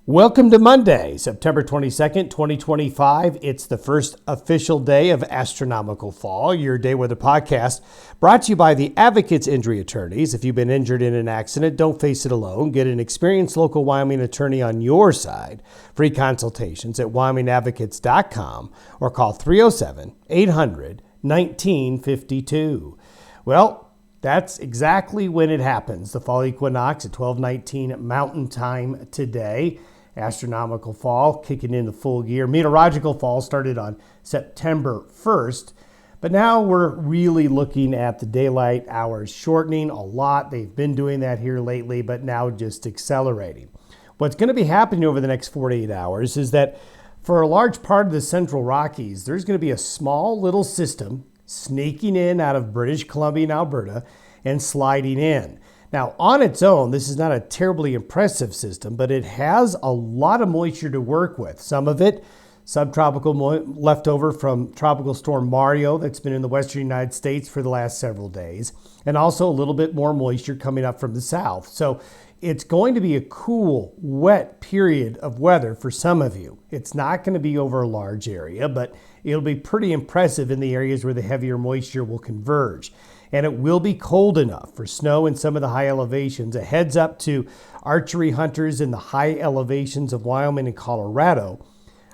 Welcome to Monday, September 22nd, 2025. It's the first official day of astronomical fall, your day weather podcast, brought to you by the Advocates Injury Attorneys. If you've been injured in an accident, don't face it alone. Get an experienced local Wyoming attorney on your side. Free consultations at wyomingadvocates.com or call 307-800-1952. Well, that's exactly when it happens. The fall equinox at 12:19 Mountain Time today. Astronomical fall kicking in the full gear. Meteorological fall started on September 1st, but now we're really looking at the daylight hours shortening a lot. They've been doing that here lately, but now just accelerating. What's going to be happening over the next 48 hours is that for a large part of the Central Rockies, there's going to be a small little system sneaking in out of British Columbia and Alberta and sliding in. Now, on its own, this is not a terribly impressive system, but it has a lot of moisture to work with. Some of it subtropical leftover from Tropical Storm Mario that's been in the western United States for the last several days, and also a little bit more moisture coming up from the south. So it's going to be a cool, wet period of weather for some of you. It's not going to be over a large area, but it'll be pretty impressive in the areas where the heavier moisture will converge. And it will be cold enough for snow in some of the high elevations. A heads up to archery hunters in the high elevations of Wyoming and Colorado.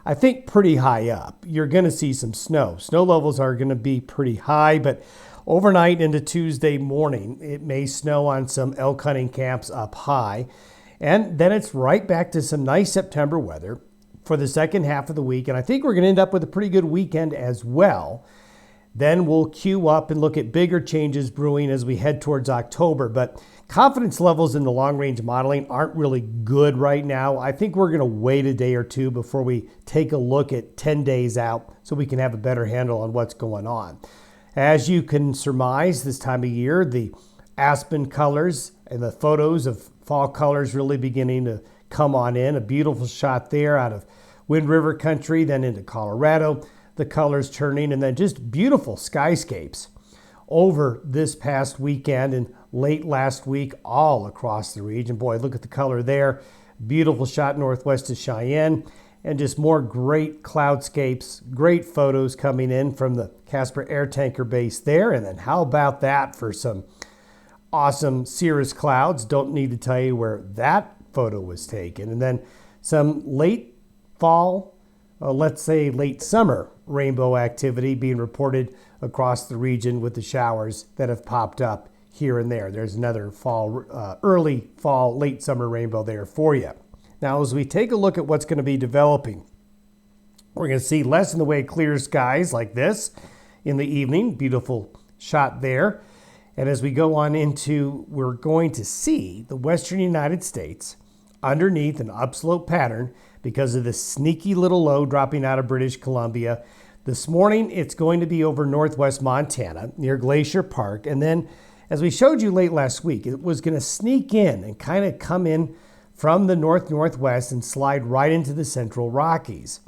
I think pretty high up, you're going to see some snow. Snow levels are going to be pretty high, but overnight into Tuesday morning, it may snow on some elk hunting camps up high. And then it's right back to some nice September weather for the second half of the week. And I think we're going to end up with a pretty good weekend as well. Then we'll queue up and look at bigger changes brewing as we head towards October. But confidence levels in the long-range modeling aren't really good right now. I think we're going to wait a day or two before we take a look at 10 days out so we can have a better handle on what's going on. As you can surmise this time of year, the aspen colors and the photos of fall colors really beginning to come on in. A beautiful shot there out of Wind River country, then into Colorado. The colors turning, and then just beautiful skyscapes over this past weekend and late last week all across the region. Boy, look at the color there. Beautiful shot northwest of Cheyenne, and just more great cloudscapes, great photos coming in from the Casper Air Tanker Base there. And then how about that for some awesome cirrus clouds? Don't need to tell you where that photo was taken. And then some late fall, let's say late summer rainbow activity being reported across the region with the showers that have popped up here and there. There's another fall, early fall, late summer rainbow there for you. Now, as we take a look at what's going to be developing, we're going to see less in the way of clear skies like this in the evening. Beautiful shot there. And as we go on into, we're going to see the western United States underneath an upslope pattern because of the sneaky little low dropping out of British Columbia. This morning, it's going to be over northwest Montana near Glacier Park. And then, as we showed you late last week, it was going to sneak in and kind of come in from the north-northwest and slide right into the Central Rockies.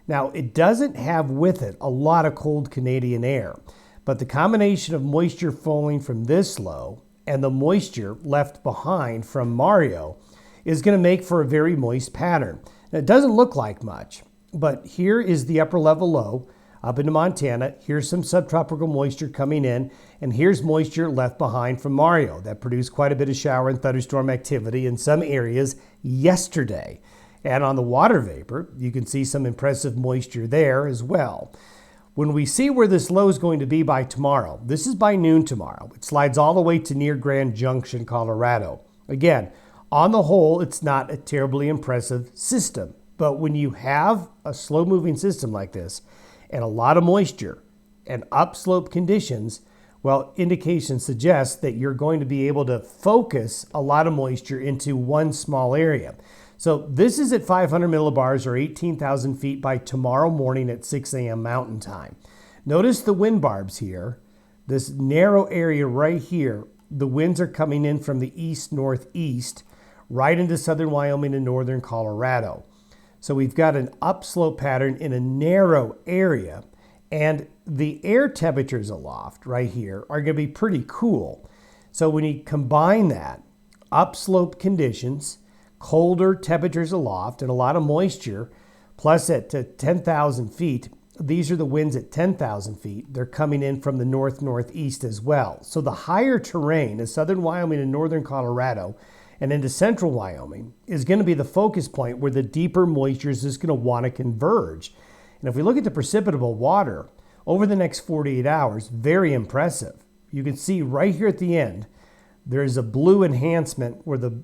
Now, it doesn't have with it a lot of cold Canadian air, but the combination of moisture falling from this low and the moisture left behind from Mario is going to make for a very moist pattern. Now, it doesn't look like much, but here is the upper level low up into Montana. Here's some subtropical moisture coming in, and here's moisture left behind from Mario that produced quite a bit of shower and thunderstorm activity in some areas yesterday. And on the water vapor, you can see some impressive moisture there as well. When we see where this low is going to be by tomorrow, this is by noon tomorrow. It slides all the way to near Grand Junction, Colorado. Again, on the whole, it's not a terribly impressive system. But when you have a slow-moving system like this and a lot of moisture and upslope conditions, well, indications suggest that you're going to be able to focus a lot of moisture into one small area. So this is at 500 millibars or 18,000 feet by tomorrow morning at 6 a.m. Mountain Time. Notice the wind barbs here. This narrow area right here, the winds are coming in from the east-northeast right into southern Wyoming and northern Colorado. So we've got an upslope pattern in a narrow area, and the air temperatures aloft right here are going to be pretty cool. So when you combine that, upslope conditions colder temperatures aloft and a lot of moisture. Plus at 10,000 feet, these are the winds at 10,000 feet. They're coming in from the northeast as well. So the higher terrain of southern Wyoming and northern Colorado and into central Wyoming is going to be the focus point where the deeper moisture is just going to want to converge. And if we look at the precipitable water over the next 48 hours, very impressive. You can see right here at the end, there's a blue enhancement where the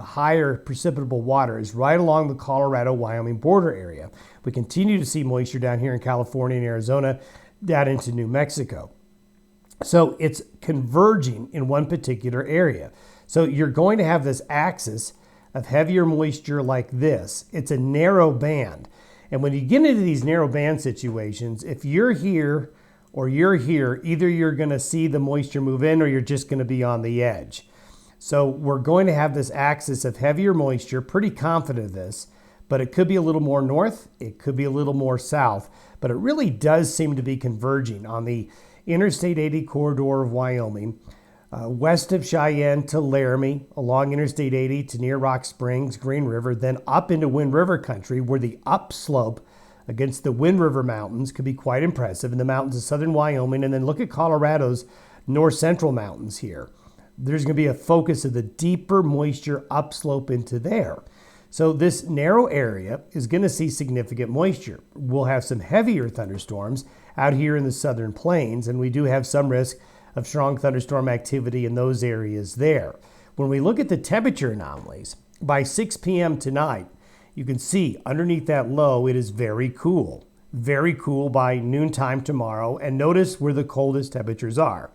higher precipitable water is right along the Colorado-Wyoming border area. We continue to see moisture down here in California and Arizona, down into New Mexico. So it's converging in one particular area. So you're going to have this axis of heavier moisture like this. It's a narrow band. And when you get into these narrow band situations, if you're here or you're here, either you're going to see the moisture move in or you're just going to be on the edge. So we're going to have this axis of heavier moisture, pretty confident of this, but it could be a little more north, it could be a little more south, but it really does seem to be converging on the Interstate 80 corridor of Wyoming, west of Cheyenne to Laramie, along Interstate 80 to near Rock Springs, Green River, then up into Wind River country where the upslope against the Wind River Mountains could be quite impressive in the mountains of southern Wyoming. And then look at Colorado's north central mountains here. There's going to be a focus of the deeper moisture upslope into there. So this narrow area is going to see significant moisture. We'll have some heavier thunderstorms out here in the southern plains, and we do have some risk of strong thunderstorm activity in those areas there. When we look at the temperature anomalies, by 6 p.m. tonight, you can see underneath that low, it is very cool by noontime tomorrow. And notice where the coldest temperatures are,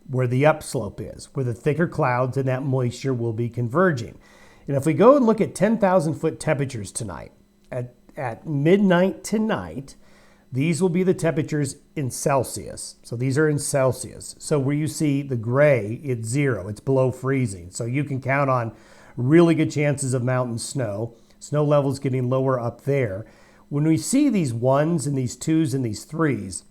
where the upslope is, where the thicker clouds and that moisture will be converging. And if we go and look at 10,000 foot temperatures tonight, at midnight tonight, these will be the temperatures in Celsius. So these are in Celsius. So where you see the gray, it's 0, it's below freezing. So you can count on really good chances of mountain snow. Snow levels getting lower up there. When we see these 1s and these 2s and these 3s,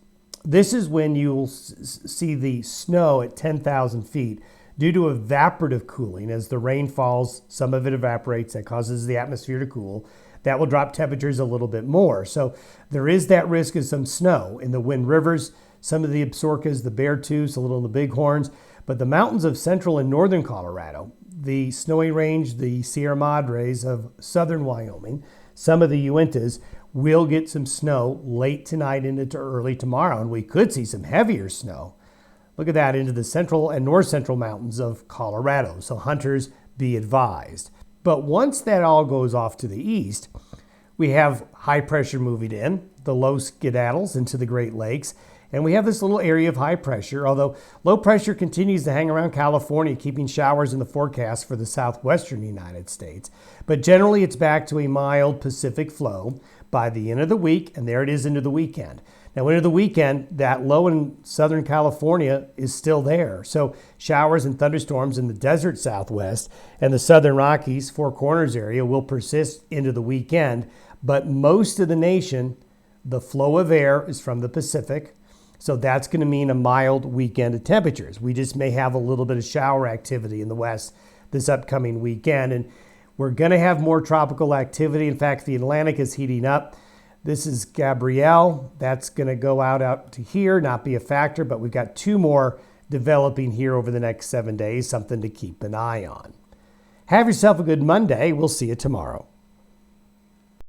this is when you'll see the snow at 10,000 feet due to evaporative cooling. As the rain falls, some of it evaporates. That causes the atmosphere to cool. That will drop temperatures a little bit more. So there is that risk of some snow in the Wind Rivers, some of the Absarokas, the Beartooths, a little in the Bighorns. But the mountains of central and northern Colorado, the Snowy Range, the Sierra Madres of southern Wyoming, some of the Uintas will get some snow late tonight into early tomorrow, and we could see some heavier snow. Look at that, into the central and north central mountains of Colorado. So hunters, be advised. But once that all goes off to the east, we have high pressure moving in, the low skedaddles into the Great Lakes, and we have this little area of high pressure, although low pressure continues to hang around California, keeping showers in the forecast for the southwestern United States. But generally, it's back to a mild Pacific flow by the end of the week, and there it is into the weekend. Now, into the weekend, that low in Southern California is still there. So showers and thunderstorms in the desert Southwest and the Southern Rockies, Four Corners area will persist into the weekend. But most of the nation, the flow of air is from the Pacific. So that's going to mean a mild weekend of temperatures. We just may have a little bit of shower activity in the West this upcoming weekend. And we're going to have more tropical activity. In fact, the Atlantic is heating up. This is Gabrielle. That's going to go out to here, not be a factor, but we've got 2 more developing here over the next 7 days, something to keep an eye on. Have yourself a good Monday. We'll see you tomorrow.